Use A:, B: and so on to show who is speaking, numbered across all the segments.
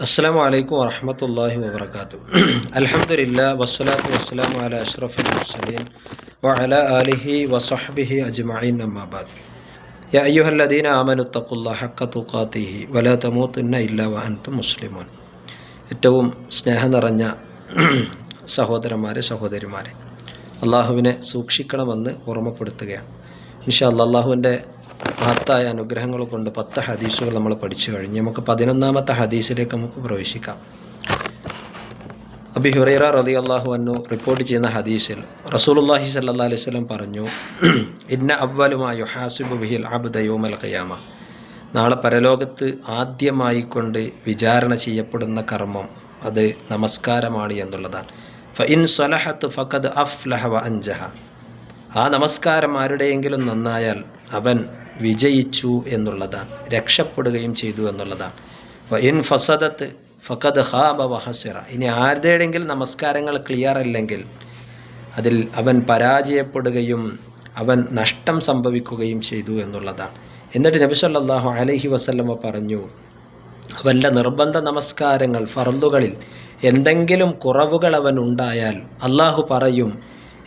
A: അസ്സലാമു അലൈക്കും വറഹ്മത്തുള്ളാഹി വബറകാതുഹു. അൽഹംദുലില്ലാഹി വസ്സലാത്തു വസ്സലാമു അലാ അഷ്റഫിൽ മുർസലീൻ വഅലാ ആലിഹി വസഹ്ബിഹി അജ്മഈൻ അമ്മാ ബഅദ്. യാ അയ്യുഹല്ലദീന ആമനു തഖുല്ലാഹ ഹഖ്ക തുഖാതിഹി വലാ തമൂതുന്ന ഇല്ലാ വഅൻതും മുസ്ലിമൂൻ. ഏറ്റവും സ്നേഹം നിറഞ്ഞ സഹോദരന്മാരെ സഹോദരിമാരെ, അള്ളാഹുവിനെ സൂക്ഷിക്കണമെന്ന് ഓർമ്മപ്പെടുത്തുകയാണ്. ഇൻഷാ അല്ലാഹ് അള്ളാഹുവിൻ്റെ മഹത്തായ അനുഗ്രഹങ്ങൾ കൊണ്ട് 10 ഹദീസുകൾ നമ്മൾ പഠിച്ചു കഴിഞ്ഞ് നമുക്ക് 11ാമത്തെ ഹദീസിലേക്ക് നമുക്ക് പ്രവേശിക്കാം. അബീ ഹുറൈറ റളിയല്ലാഹു അൻഹു റിപ്പോർട്ട് ചെയ്യുന്ന ഹദീസിൽ റസൂലുള്ളാഹി സ്വല്ലല്ലാഹു അലൈഹി വസല്ലം പറഞ്ഞു, ഇന്ന അവ്വലു മാ യുഹാസിബു ബിഹിൽ അബ്ദ യൗമൽ ഖിയാമ. നാളെ പരലോകത്ത് ആദ്യമായിക്കൊണ്ട് വിചാരണ ചെയ്യപ്പെടുന്ന കർമ്മം അത് നമസ്കാരമാണ് എന്നുള്ളതാണ്. ഫഇൻ സ്വലഹത്ത് ഫഖദ് അഫ്ലഹ വ അൻജഹ. ആ നമസ്കാരം ആരുടെയെങ്കിലും നന്നായാൽ അവൻ വിജയിച്ചു എന്നുള്ളതാണ്, രക്ഷപ്പെടുകയും ചെയ്തു എന്നുള്ളതാണ്. വഇൻ ഫസദത്ത് ഫഖദ് ഖാബ വഹസിറ. ഇനി ആരുടെയെങ്കിലും നമസ്കാരങ്ങൾ ക്ലിയർ അല്ലെങ്കിൽ അതിൽ അവൻ പരാജയപ്പെടുകയും അവൻ നഷ്ടം സംഭവിക്കുകയും ചെയ്തു എന്നുള്ളതാണ്. എന്നിട്ട് നബി സല്ലല്ലാഹു അലൈഹി വസല്ലമ പറഞ്ഞു, അവൻ്റെ നിർബന്ധ നമസ്കാരങ്ങൾ ഫർളുകളിൽ എന്തെങ്കിലും കുറവുകൾ അവൻ ഉണ്ടായാൽ അള്ളാഹു പറയും,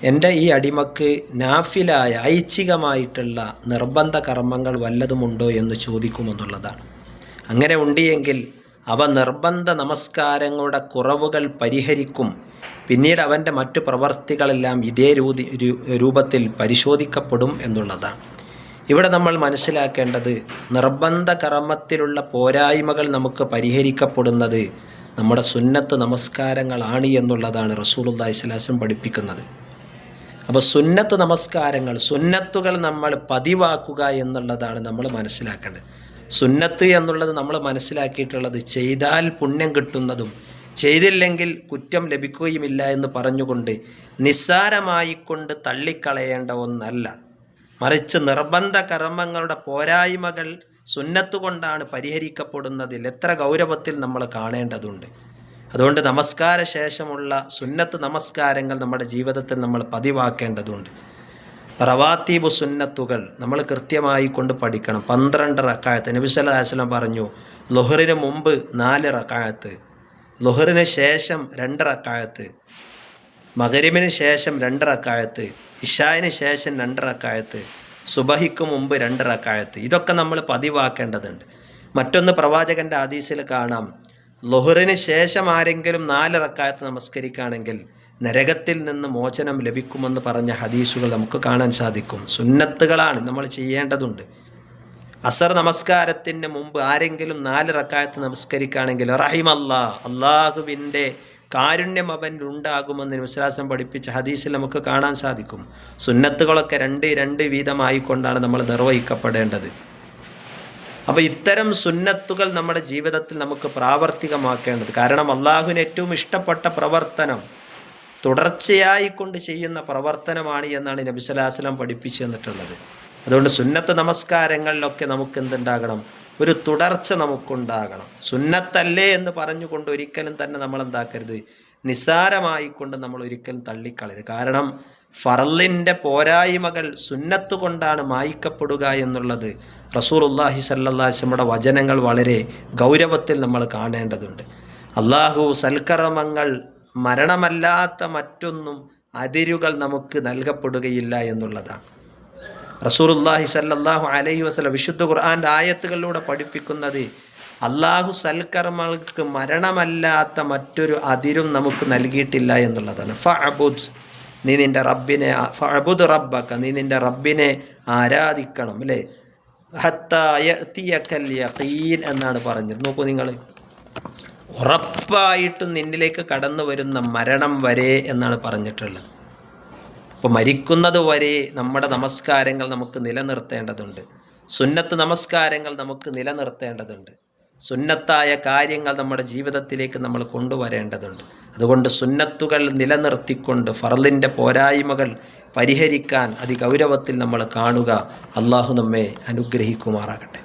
A: എൻ്റെ ഈ അടിമക്ക് നാഫിലായ ഐച്ഛികമായിട്ടുള്ള നിർബന്ധ കർമ്മങ്ങൾ വല്ലതുമുണ്ടോ എന്ന് ചോദിക്കുമെന്നുള്ളതാണ്. അങ്ങനെ ഉണ്ടെങ്കിൽ അവ നിർബന്ധ നമസ്കാരങ്ങളുടെ കുറവുകൾ പരിഹരിക്കും. പിന്നീട് അവൻ്റെ മറ്റു പ്രവർത്തികളെല്ലാം ഇതേ രൂപത്തിൽ പരിശോധിക്കപ്പെടും എന്നുള്ളതാണ്. ഇവിടെ നമ്മൾ മനസ്സിലാക്കേണ്ടത്, നിർബന്ധ കർമ്മത്തിലുള്ള പോരായ്മകൾ നമുക്ക് പരിഹരിക്കപ്പെടുന്നത് നമ്മുടെ സുന്നത്ത് നമസ്കാരങ്ങളാണ് എന്നുള്ളതാണ് റസൂലുള്ളാഹി സ്വല്ലല്ലാഹു അലൈഹി വസല്ലം പഠിപ്പിക്കുന്നത്. അപ്പോൾ സുന്നത്ത് നമസ്കാരങ്ങൾ, സുന്നത്തുകൾ നമ്മൾ പതിവാക്കുക എന്നുള്ളതാണ് നമ്മൾ മനസ്സിലാക്കേണ്ടത്. സുന്നത്ത് എന്നുള്ളത് നമ്മൾ മനസ്സിലാക്കിയിട്ടുള്ളത് ചെയ്താൽ പുണ്യം കിട്ടുന്നതും ചെയ്തില്ലെങ്കിൽ കുറ്റം ലഭിക്കുകയുമില്ല എന്ന് പറഞ്ഞുകൊണ്ട് നിസ്സാരമായിക്കൊണ്ട് തള്ളിക്കളയേണ്ട ഒന്നല്ല. മറിച്ച് നിർബന്ധ കർമ്മങ്ങളുടെ പോരായ്മകൾ സുന്നത്ത് കൊണ്ടാണ് പരിഹരിക്കപ്പെടുന്നതിൽ എത്ര ഗൗരവത്തിൽ നമ്മൾ കാണേണ്ടതുണ്ട്. അതുകൊണ്ട് നമസ്കാര ശേഷമുള്ള സുന്നത്ത് നമസ്കാരങ്ങൾ നമ്മുടെ ജീവിതത്തിൽ നമ്മൾ പതിവാക്കേണ്ടതുണ്ട്. റവാത്തീബു സുന്നത്തുകൾ നമ്മൾ കൃത്യമായി കൊണ്ട് പഠിക്കണം. 12 റക്അത്ത്. നബി സല്ലല്ലാഹു അലൈഹി വസല്ലം പറഞ്ഞു, ളുഹറിന് മുമ്പ് 4 റക്അത്ത്, ളുഹറിന് ശേഷം 2 റക്അത്ത്, മഗ്രിബിന് ശേഷം 2 റക്അത്ത്, ഇശായിന് ശേഷം 2 റക്അത്ത്, സുബഹിക്ക് മുമ്പ് 2 റക്അത്ത്. ഇതൊക്കെ നമ്മൾ പതിവാക്കേണ്ടതുണ്ട്. മറ്റൊന്ന് പ്രവാചകൻ്റെ ഹദീസിൽ കാണാം, ളുഹറിന് ശേഷം ആരെങ്കിലും 4 റക്അത്ത് നമസ്കരിക്കുകയാണെങ്കിൽ നരകത്തിൽ നിന്ന് മോചനം ലഭിക്കുമെന്ന് പറഞ്ഞ ഹദീസുകൾ നമുക്ക് കാണാൻ സാധിക്കും. സുന്നത്തുകളാണ്, നമ്മൾ ചെയ്യേണ്ടതുണ്ട്. അസർ നമസ്കാരത്തിന് മുമ്പ് ആരെങ്കിലും 4 റക്അത്ത് നമസ്കരിക്കുകയാണെങ്കിൽ റഹിമല്ലാ, അള്ളാഹുവിൻ്റെ കാരുണ്യം അവൻ ഉണ്ടാകുമെന്ന് വിശ്വാസം പഠിപ്പിച്ച ഹദീസിൽ നമുക്ക് കാണാൻ സാധിക്കും. സുന്നത്തുകളൊക്കെ 2 വീതമായിക്കൊണ്ടാണ് നമ്മൾ നിർവഹിക്കപ്പെടേണ്ടത്. അപ്പോൾ ഇത്തരം സുന്നത്തുകൾ നമ്മുടെ ജീവിതത്തിൽ നമുക്ക് പ്രാവർത്തികമാക്കേണ്ടത്. കാരണം അള്ളാഹുവിന് ഏറ്റവും ഇഷ്ടപ്പെട്ട പ്രവർത്തനം തുടർച്ചയായി കൊണ്ട് ചെയ്യുന്ന പ്രവർത്തനമാണ് എന്നാണ് നബി സല്ലല്ലാഹു അലൈഹി വസല്ലം പഠിപ്പിച്ചു തന്നിട്ടുള്ളത്. അതുകൊണ്ട് സുന്നത്ത് നമസ്കാരങ്ങളിലൊക്കെ നമുക്ക് എന്തുണ്ടാകണം? ഒരു തുടർച്ച നമുക്കുണ്ടാകണം. സുന്നത്തല്ലേ എന്ന് പറഞ്ഞുകൊണ്ട് ഒരിക്കലും തന്നെ നമ്മൾ എന്താക്കരുത്, നിസ്സാരമായിക്കൊണ്ട് നമ്മൾ ഒരിക്കലും തള്ളിക്കളയരുത്. കാരണം ഫർളിൻ്റെ പോരായ്മകൾ സുന്നത്ത് കൊണ്ടാണ് മായ്ക്കപ്പെടുക എന്നുള്ളത് റസൂലുള്ളാഹി സ്വല്ലല്ലാഹു അലൈഹി വസല്ലമയുടെ വചനങ്ങൾ വളരെ ഗൗരവത്തിൽ നമ്മൾ കാണേണ്ടതുണ്ട്. അള്ളാഹു സൽക്കർമ്മങ്ങൾ മരണമല്ലാത്ത മറ്റൊന്നും അതിരുകൾ നമുക്ക് നൽകപ്പെടുകയില്ല എന്നുള്ളതാണ്. റസൂലുള്ളാഹി സ്വല്ലല്ലാഹു അലൈഹി വസല്ലം വിശുദ്ധ ഖുർആൻ്റെ ആയത്തുകളിലൂടെ പഠിപ്പിക്കുന്നത്, അള്ളാഹു സൽക്കർമ്മങ്ങൾക്ക് മരണമല്ലാത്ത മറ്റൊരു അതിരും നമുക്ക് നൽകിയിട്ടില്ല എന്നുള്ളതാണ്. ഫഅബുദ്, നീ നിൻ്റെ റബ്ബിനെ, ഫഅബുദ് റബ്ബക, നീ നിൻ്റെ റബ്ബിനെ ആരാധിക്കണം, അല്ലേ? ഹത്താ യഅതിയകൽ യഖീൻ എന്നാണ് പറഞ്ഞത്. നോക്കൂ നിങ്ങൾ, ഉറപ്പായിട്ടും നിന്നിലേക്ക് കടന്നു വരുന്ന മരണം വരെ എന്നാണ് പറഞ്ഞിട്ടുള്ളത്. അപ്പോൾ മരിക്കുന്നത് വരെ നമ്മുടെ നമസ്കാരങ്ങൾ നമുക്ക് നിലനിർത്തേണ്ടതുണ്ട്. സുന്നത്ത് നമസ്കാരങ്ങൾ നമുക്ക് നിലനിർത്തേണ്ടതുണ്ട്. സുന്നത്തായ കാര്യങ്ങൾ നമ്മുടെ ജീവിതത്തിലേക്ക് നമ്മൾ കൊണ്ടുവരേണ്ടതുണ്ട്. അതുകൊണ്ട് സുന്നത്തുകൾ നിലനിർത്തിക്കൊണ്ട് ഫർളിൻ്റെ പോരായ്മകൾ പരിഹരിക്കാൻ അതിഗൗരവത്തിൽ നമ്മൾ കാണുക. അള്ളാഹു നമ്മെ അനുഗ്രഹിക്കുമാറാകട്ടെ.